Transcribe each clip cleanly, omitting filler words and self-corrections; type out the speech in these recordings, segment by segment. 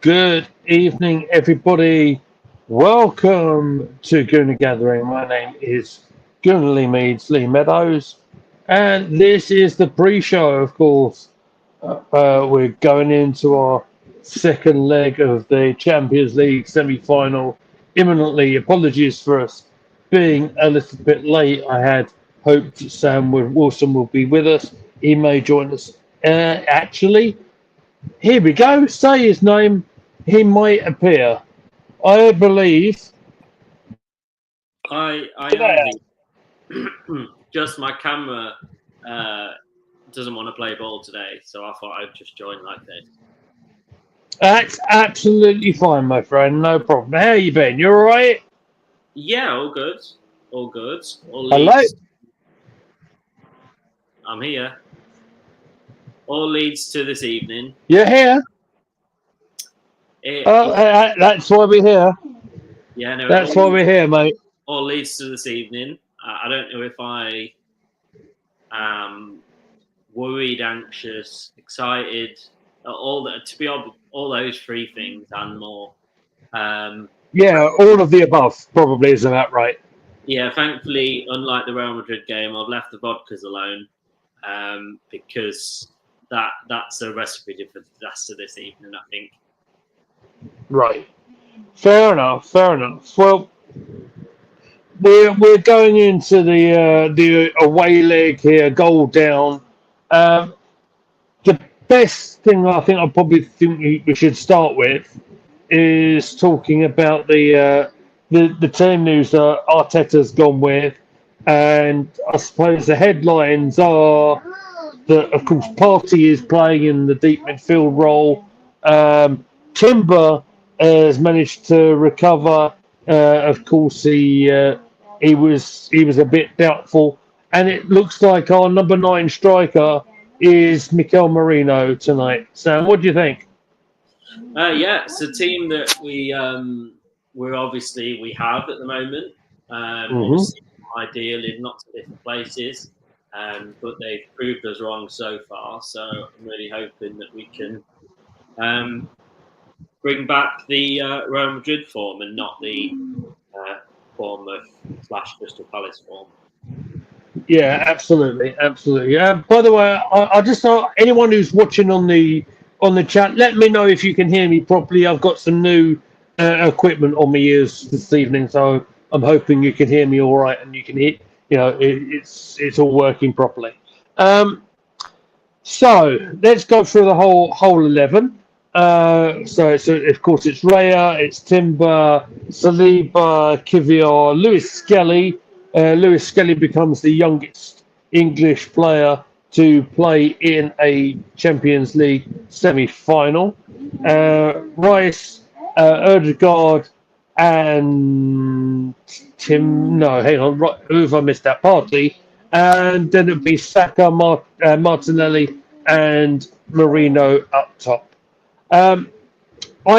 Good evening, everybody. Welcome to Gooner Gathering. My name is Gooner Lee Meads, Lee Meadows, and this is the pre-show, of course. We're going into our second leg of the Champions League semi-final imminently. Apologies for us being a little bit late. I had hoped Wilson will be with us. He may join us. Actually, here we go. Say his name. He might appear. I believe. I am here. Just my camera doesn't want to play ball today, so I thought I'd just join like this. That's absolutely fine, my friend. No problem. How you been? You all right? Yeah, all good. All good. All Hello? leads. I'm here. All leads to this evening. You're here? That's why we're here. Yeah, no. That's why we're here, mate. All leads to this evening. I don't know if I am worried, anxious, excited, all that. To be honest, all those three things and more. Yeah, all of the above probably is about right. Yeah, thankfully, unlike the Real Madrid game, I've left the vodkas alone because that's a recipe for disaster this evening, I think. Right. Fair enough. Fair enough. Well, we're going into the away leg here, goal down. The best thing I think we should start with is talking about the team news that Arteta's gone with, and I suppose the headlines are that of course Partey is playing in the deep midfield role. Timber has managed to recover. Of course, he was a bit doubtful, and it looks like our number 9 striker is Mikel Merino tonight. Sam, what do you think? Yeah, it's a team that we have at the moment. Obviously, ideal in lots of different places, but they've proved us wrong so far. So I'm really hoping that we can bring back the Real Madrid form and not the Bournemouth / Crystal Palace form. Yeah, absolutely, absolutely. By the way, I just thought anyone who's watching on the chat, let me know if you can hear me properly. I've got some new equipment on my ears this evening, so I'm hoping you can hear me all right and you can hear. It's all working properly. So let's go through the whole 11. So of course it's Raya, it's Timber, Saliba, Kivior, Lewis Skelly. Lewis Skelly becomes the youngest English player to play in a Champions League semi-final. Rice, Erdegaard, and Tim. No, hang on. Who have I missed that? Partey. And then it'd be Saka, Martinelli, and Marino up top. I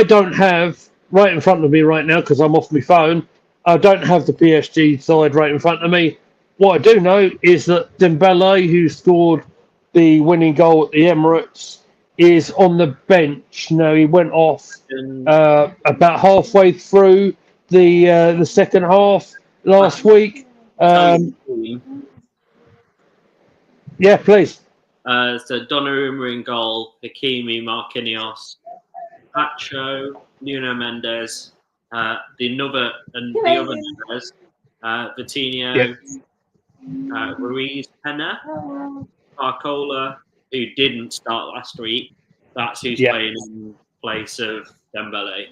don't have right in front of me right now because I'm off my phone. I don't have the PSG side right in front of me. What I do know is that Dembele, who scored the winning goal at the Emirates, is on the bench. Now he went off about halfway through the second half last week. Yeah, please. So Donnarumma in goal, Hakimi, Marquinhos, Pacho, Nuno Mendes, the other Mendes, Vitinho, Ruiz, Pena, Barcola, who didn't start last week. That's who's playing in place of Dembele.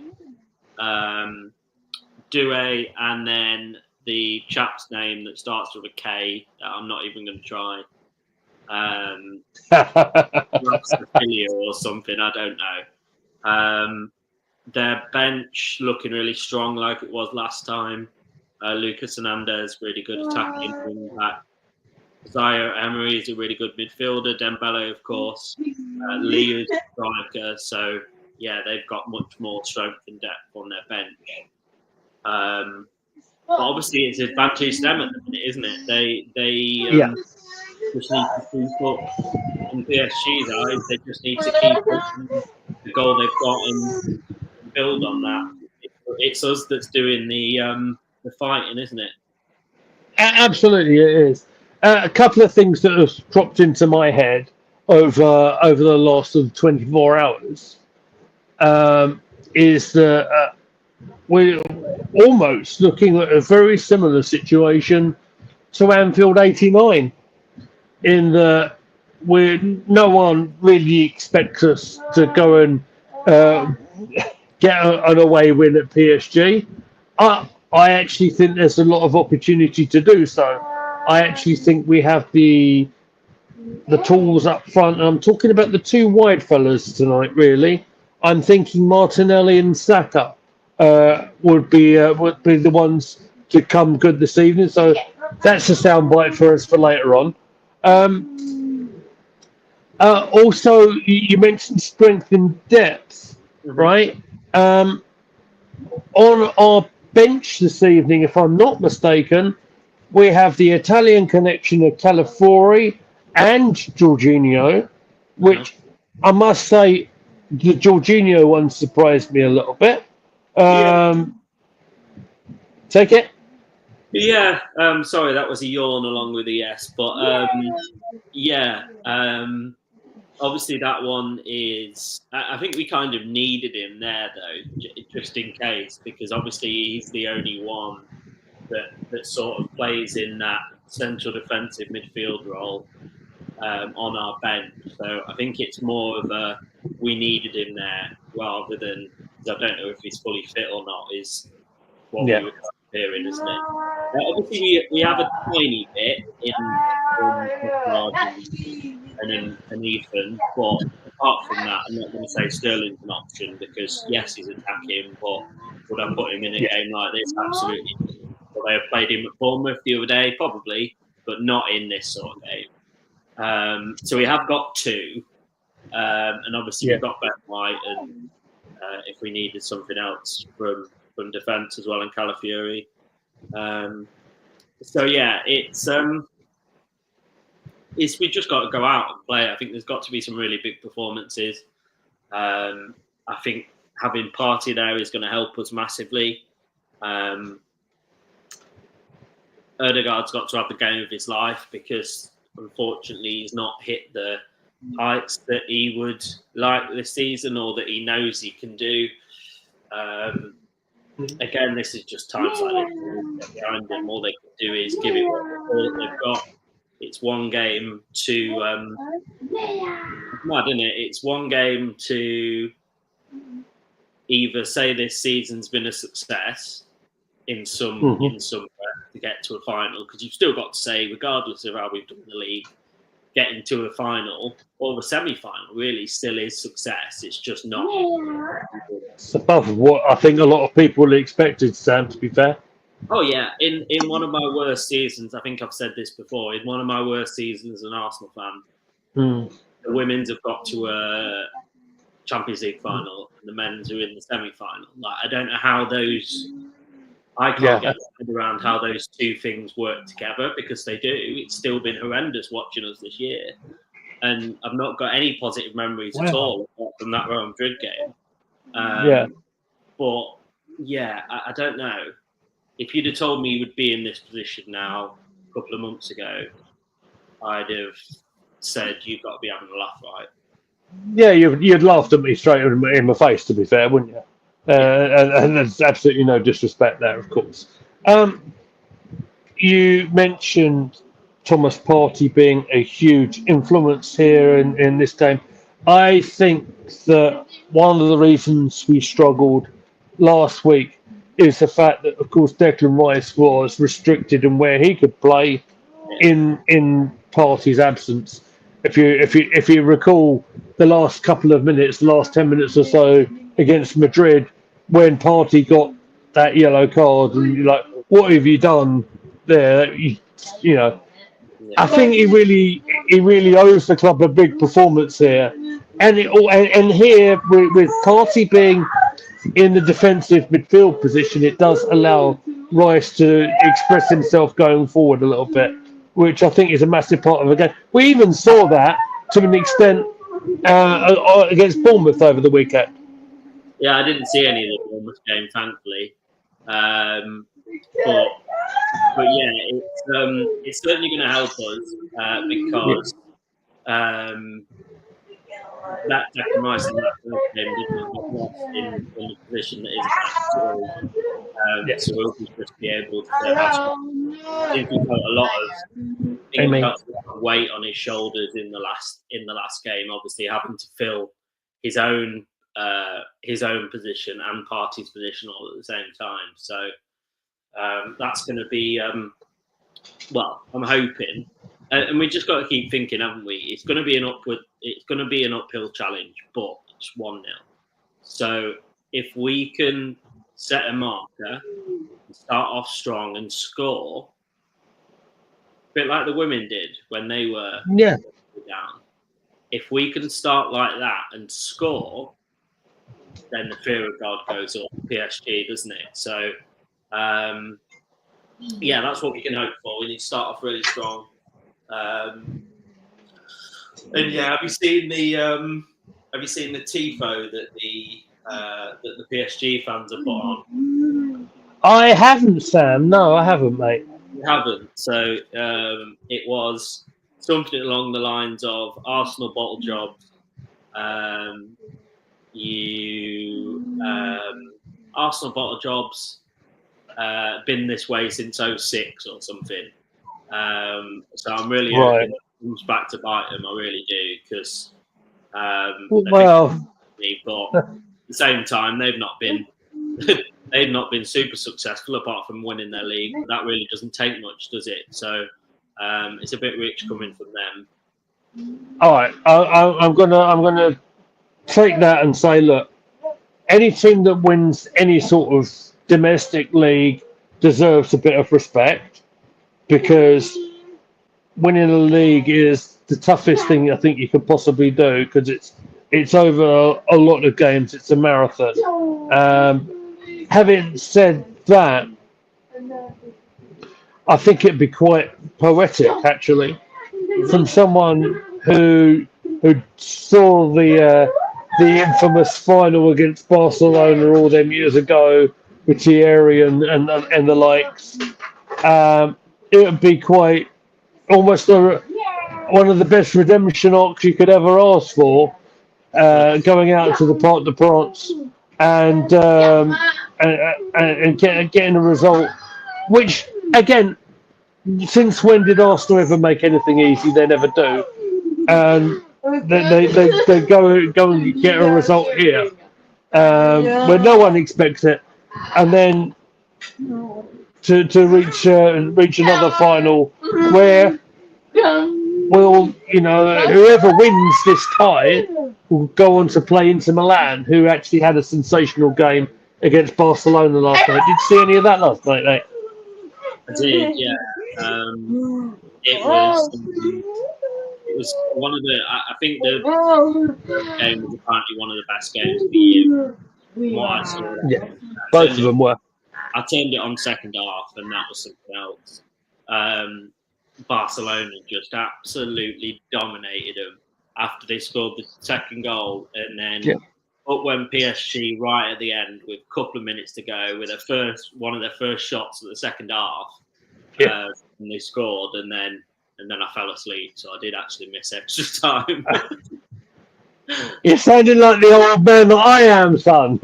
Doué, and then the chap's name that starts with a K that I'm not even going to try. Or something, I don't know. Their bench looking really strong like it was last time. Lucas Hernandez, really good attacking wing back. Zaire Emery is a really good midfielder. Dembele, of course. Lee is a striker. So, yeah, they've got much more strength and depth on their bench. But obviously, it's advantage them at the minute, isn't it? just need to keep up. In PSG's eyes, they just need to keep up the goal they've got and build on that. It's us that's doing the fighting, isn't it? Absolutely, it is. A couple of things that have dropped into my head over the last 24 hours is that we're almost looking at a very similar situation to Anfield '89, in that no one really expects us to go and get an away win at PSG. I actually think there's a lot of opportunity to do so. I actually think we have the tools up front. And I'm talking about the two wide fellas tonight, really. I'm thinking Martinelli and Saka would be the ones to come good this evening. So that's a soundbite for us for later on. Also, you mentioned strength and depth, right? On our bench this evening, if I'm not mistaken, we have the Italian connection of Calafiori and Jorginho, which I must say, the Jorginho one surprised me a little bit. Take it. Yeah, sorry, that was a yawn along with a yes, but obviously that one is. I think we kind of needed him there though, just in case, because obviously he's the only one that sort of plays in that central defensive midfield role on our bench. So I think it's more of a we needed him there rather than, I don't know if he's fully fit or not, is what we were hearing, isn't it? Obviously we have a tiny bit in and Ethan, but apart from that, I'm not going to say Sterling's an option because yes, he's attacking, but would I put him in a game like this? Absolutely. Would I have played him at Bournemouth the other day? Probably, but not in this sort of game. So we have got two, and obviously we've got Ben White, and if we needed something else from defence as well, and Calafiori. So yeah, it's we just got to go out and play. I think there's got to be some really big performances. I think having Partey there is going to help us massively. Ødegaard's got to have the game of his life because unfortunately he's not hit the heights that he would like this season or that he knows he can do. Again, this is just times like this. Behind him, all they can do is give it all that they've got. It's one game to mad, isn't it? It's one game to either say this season's been a success in some to get to a final, because you've still got to say, regardless of how we've done the league, getting to a final or the semi-final really still is success. It's just not. It's above what I think a lot of people expected, Sam, to be fair. Oh yeah, in one of my worst seasons, I think I've said this before, in one of my worst seasons as an Arsenal fan, the women's have got to a Champions League final and the men's are in the semi-final. Like, I don't know how those... I can't get my head around how those two things work together, because they do. It's still been horrendous watching us this year. And I've not got any positive memories at all from that Real Madrid game. But, yeah, I don't know. If you'd have told me you would be in this position now a couple of months ago, I'd have said you've got to be having a laugh, right? Yeah, you'd laughed at me straight in my face, to be fair, wouldn't you? And there's absolutely no disrespect there, of course. You mentioned Thomas Partey being a huge influence here in this game. I think that one of the reasons we struggled last week is the fact that, of course, Declan Rice was restricted in where he could play in Partey's absence. If you recall the last couple of minutes, the last 10 minutes or so against Madrid, when Partey got that yellow card, and you're like, what have you done there? You know, I think he really owes the club a big performance here, and here with Partey being in the defensive midfield position, it does allow Rice to express himself going forward a little bit, which I think is a massive part of the game. We even saw that to an extent against Bournemouth over the weekend. Yeah, I didn't see any of the Bournemouth game, thankfully. But yeah, it's certainly going to help us because that Declan Rice in that first game didn't get lost in a position that isn't actually. So we'll just be able to have. I think he felt a lot of weight on his shoulders in the last game. Obviously, having to fill his own position and Partey's position all at the same time. So that's going to be well. I'm hoping, and we just got to keep thinking, haven't we? It's going to be an uphill challenge, but it's 1-0. So if we can set a marker, start off strong and score, a bit like the women did when they were down. If we can start like that and score, then the fear of God goes up PSG, doesn't it? So, yeah, that's what we can hope for. We need to start off really strong. And yeah, have you seen the tifo that the PSG fans have put on? I haven't, Sam. No, I haven't, mate. You haven't. So it was something along the lines of Arsenal bottle jobs. Arsenal bottle jobs been this way since 2006 or something. So I'm really hoping it comes back to bite them. I really do, because but at the same time they've not been super successful apart from winning their league. But that really doesn't take much, does it? So it's a bit rich coming from them. All right, I'm gonna take that and say, look, any team that wins any sort of domestic league deserves a bit of respect, because winning a league is the toughest thing I think you could possibly do, because it's over a lot of games. It's a marathon. Having said that, I think it'd be quite poetic, actually, from someone who saw the infamous final against Barcelona all them years ago with Thierry and the likes. It would be quite almost one of the best redemption arcs you could ever ask for, going out to the Parc de France and getting a result, which, again, since when did Arsenal ever make anything easy? They never do. And they go and get a result here where no one expects it, and then to reach another final where, well, whoever wins this tie will go on to play Inter Milan, who actually had a sensational game against Barcelona last night. Did you see any of that last night, mate? I did, yeah. It was one of the. I think the game was apparently one of the best games of the year. What I saw. Yeah, both of them were. I turned it on second half, and that was something else. Barcelona just absolutely dominated them after they scored the second goal, and then up went PSG right at the end with a couple of minutes to go with one of their first shots of the second half. And they scored, and then I fell asleep, so I did actually miss extra time. You're sounding like the old man that I am, son.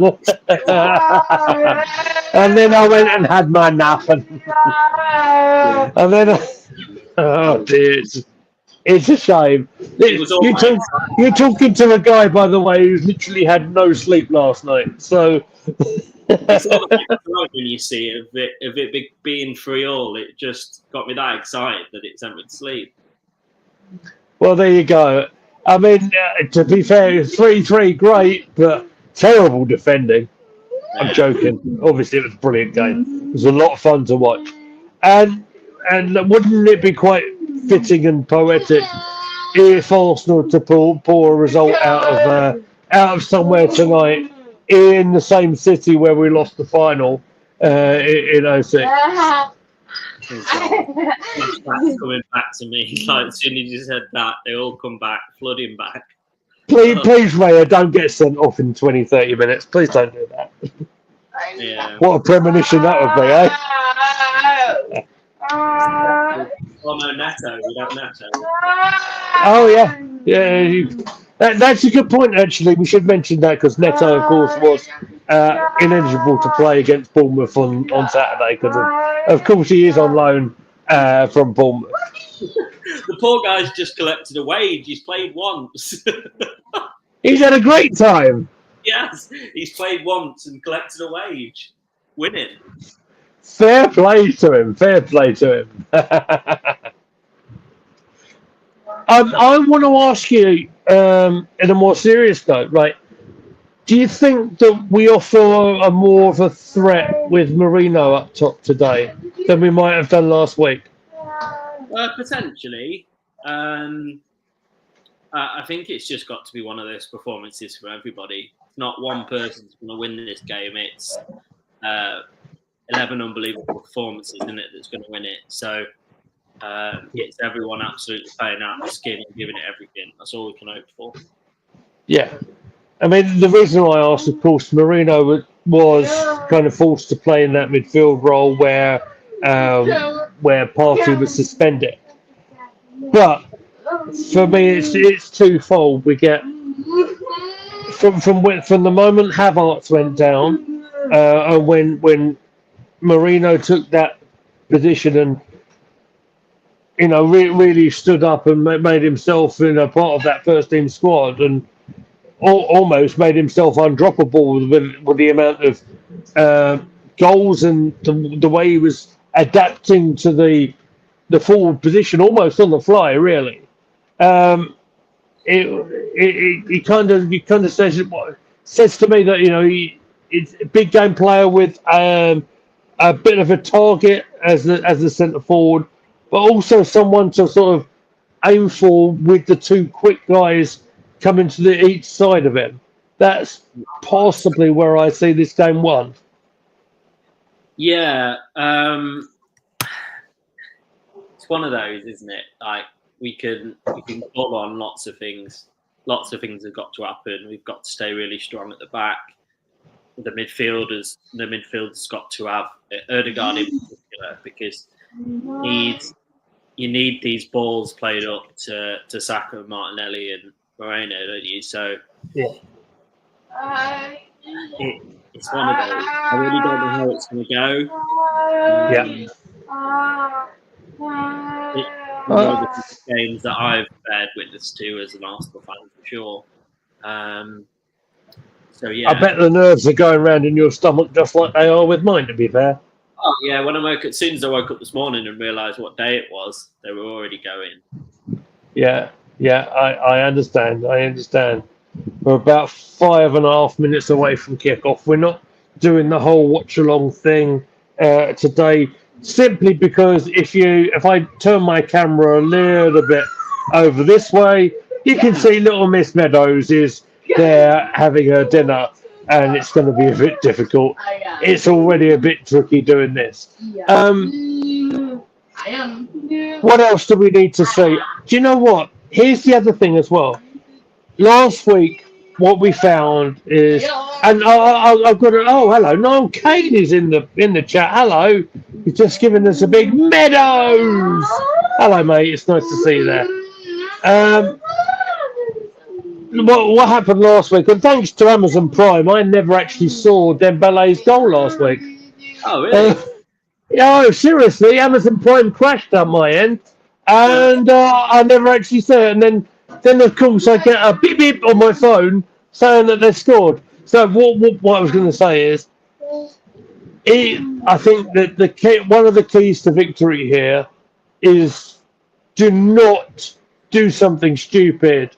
And then I went and had my nap, and then oh dear, it's a shame. You're talking to a guy, by the way, who's literally had no sleep last night. So it's not like when you see it, of it being 3-3, it just got me that excited that it sent me to sleep. Well, there you go. I mean, to be fair, 3-3, great, but terrible defending. I'm joking. Obviously, it was a brilliant game. It was a lot of fun to watch. And wouldn't it be quite fitting and poetic if Arsenal to pull a result out of somewhere tonight in the same city where we lost the final in 2006? That's coming back to me. Like, as soon as you said that, they all come back, flooding back. Please, Raya, don't get sent off in 20, 30 minutes. Please don't do that. Yeah. What a premonition that would be, eh? Oh no, Neto. We have Neto. Oh yeah. That's a good point. Actually, we should mention that because Neto, of course, was ineligible to play against Bournemouth on Saturday because, of course, he is on loan from Bournemouth. The poor guy's just collected a wage. He's played once. He's had a great time. Yes, he's played once and collected a wage, winning. Fair play to him. Fair play to him. I want to ask you, in a more serious note, right? Do you think that we offer a more of a threat with Marino up top today than we might have done last week? Potentially. I think it's just got to be one of those performances for everybody. Not one person's going to win this game. It's 11 unbelievable performances, isn't it, that's going to win it. So it's everyone absolutely playing out the skin and giving it everything. That's all we can hope for. Yeah. I mean, the reason I asked, of course, Marino was kind of forced to play in that midfield role where Partey was suspended. But for me, it's twofold. We get from the moment Havertz went down, and when Marino took that position and really stood up and made himself part of that first team squad and almost made himself undroppable with the amount of goals and the way he was adapting to the forward position almost on the fly, really. It kind of says to me that he's a big game player with a bit of a target as the centre forward, but also someone to sort of aim for with the two quick guys coming to each side of him. That's possibly where I see this game won. Yeah, it's one of those, isn't it? Like we can call on lots of things. Lots of things have got to happen. We've got to stay really strong at the back. The midfielders got to have Ødegaard in particular because you need these balls played up to Saka, Martinelli, and Moreno, don't you? So yeah, it's one of those. I really don't know how it's going to go. Yeah. It's one of the games that I've bared witness to as an Arsenal fan for sure. So yeah, I bet the nerves are going around in your stomach just like they are with mine. To be fair. Oh yeah, as soon as I woke up this morning and realised what day it was, they were already going. Yeah, I understand. We're about 5.5 minutes away from kickoff. We're not doing the whole watch along thing today, simply because if I turn my camera a little bit over this way, you can see little Miss Meadows is there having her dinner, and it's going to be a bit difficult. It's already a bit tricky doing this. What else do we need to see? Do you know what? Here's the other thing as well. Last week, what we found is, and I've got to. Oh, hello, Noel Kane is in the chat. Hello, he's just giving us a big Meadows. Hello, mate. It's nice to see you there. What happened last week? And thanks to Amazon Prime, I never actually saw Dembele's goal last week. Oh, really? Oh, seriously, Amazon Prime crashed at my end, and I never actually saw it. And then of course, I get a beep beep on my phone saying that they scored. So what I was going to say is, I think that one of the keys to victory here is do not do something stupid.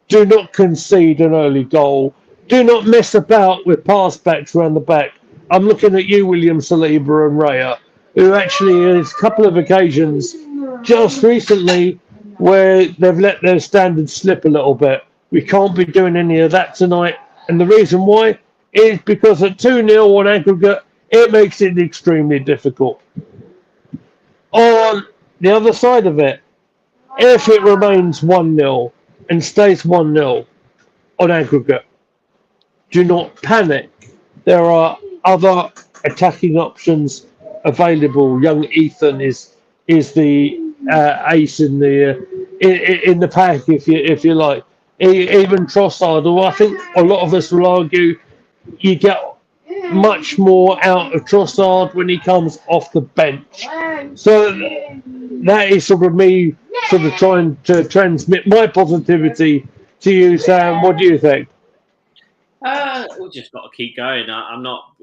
Do not concede an early goal. Do not mess about with pass backs around the back. I'm looking at you, William Saliba and Raya, who actually has a couple of occasions just recently where they've let their standards slip a little bit. We can't be doing any of that tonight. And the reason why is because at 2-0 on aggregate, it makes it extremely difficult. On the other side of it, if it remains 1-0 and stays 1-0 on aggregate, do not panic. There are other attacking options available. Young Ethan is the ace in the pack, if you like. Even Trossard, who I think a lot of us will argue you get much more out of Trossard when he comes off the bench. So that is sort of me sort of trying to transmit my positivity to you, Sam. What do you think? We just got to keep going. I'm not.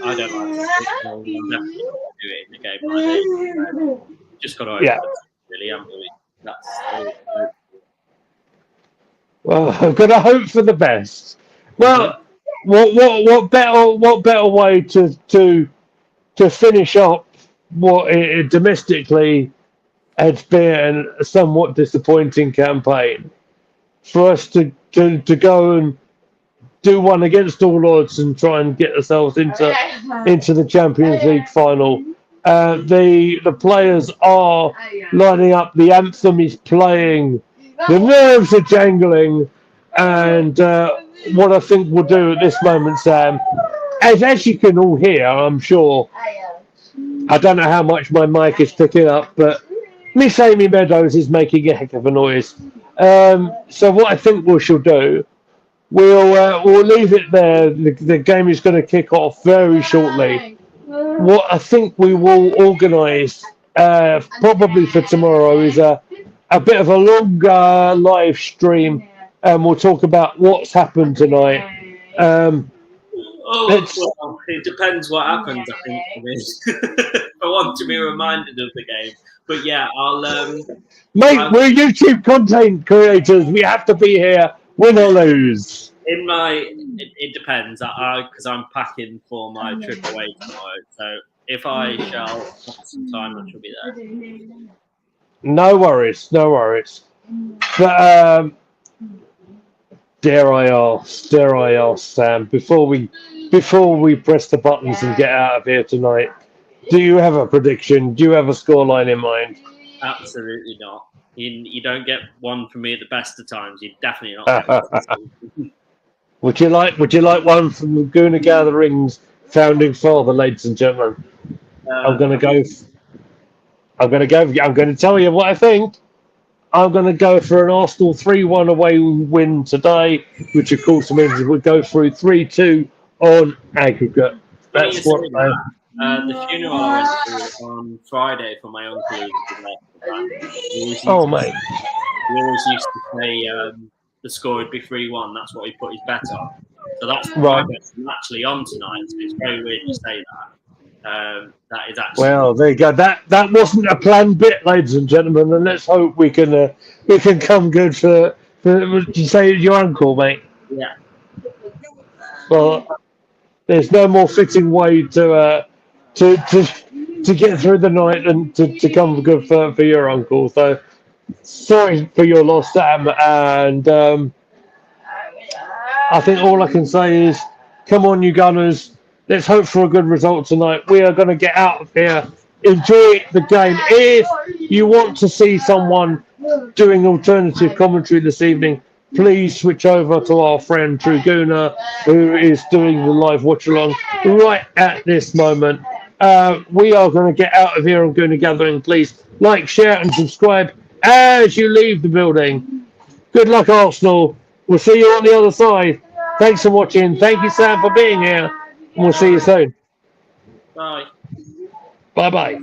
I don't like to I'm definitely not going to do it in a game like this. Just got to Yeah. really, haven't we? That's Well, I've got to hope for the best. Well, what better way to finish up what domestically has been a somewhat disappointing campaign for us to go and do one against all odds and try and get ourselves into the Champions League final. The players are lining up. The anthem is playing. The nerves are jangling, and what I think we'll do at this moment, Sam, as you can all hear, I'm sure. I don't know how much my mic is picking up, but Miss Amy Meadows is making a heck of a noise. So what I think we shall do, we'll leave it there. The game is going to kick off very shortly. What I think we will organise probably for tomorrow is a bit of a longer live stream, and we'll talk about what's happened tonight. well, it depends what happens. I think if I want to be reminded of the game, but yeah, I'll. Mate, we're YouTube content creators. We have to be here, win or lose. It depends. Because I'm packing for my trip away tomorrow. So if I shall have some time, I shall be there. No worries. But dare I ask, Sam, before we press the buttons and get out of here tonight, do you have a prediction? Do you have a scoreline in mind? Absolutely not. You don't get one from me at the best of times. You definitely not. Would you like one from Laguna Gathering's founding father, ladies and gentlemen? I'm going to tell you what I think. I'm going to go for an Arsenal 3-1 away win today, which of course means we go through 3-2 on aggregate. That's what the funeral I went to on Friday for my uncle. Oh, mate. We always used to say the score would be 3-1. That's what he put his bet on. So that's right. I'm actually on tonight. So it's very weird to say that. That is actually well. There you go. That wasn't a planned bit, ladies and gentlemen. And let's hope we can come good for what you say your uncle, mate. Yeah. Well, there's no more fitting way to get through the night and to come good for your uncle. So sorry for your loss, Sam. And I think all I can say is, come on, you Gunners. Let's hope for a good result tonight. We are going to get out of here. Enjoy the game. If you want to see someone doing alternative commentary this evening, please switch over to our friend Truguna, who is doing the live watch-along right at this moment. We are going to get out of here on Guna Gathering. Please like, share, and subscribe as you leave the building. Good luck, Arsenal. We'll see you on the other side. Thanks for watching. Thank you, Sam, for being here. And we'll see you soon. Bye. Bye-bye.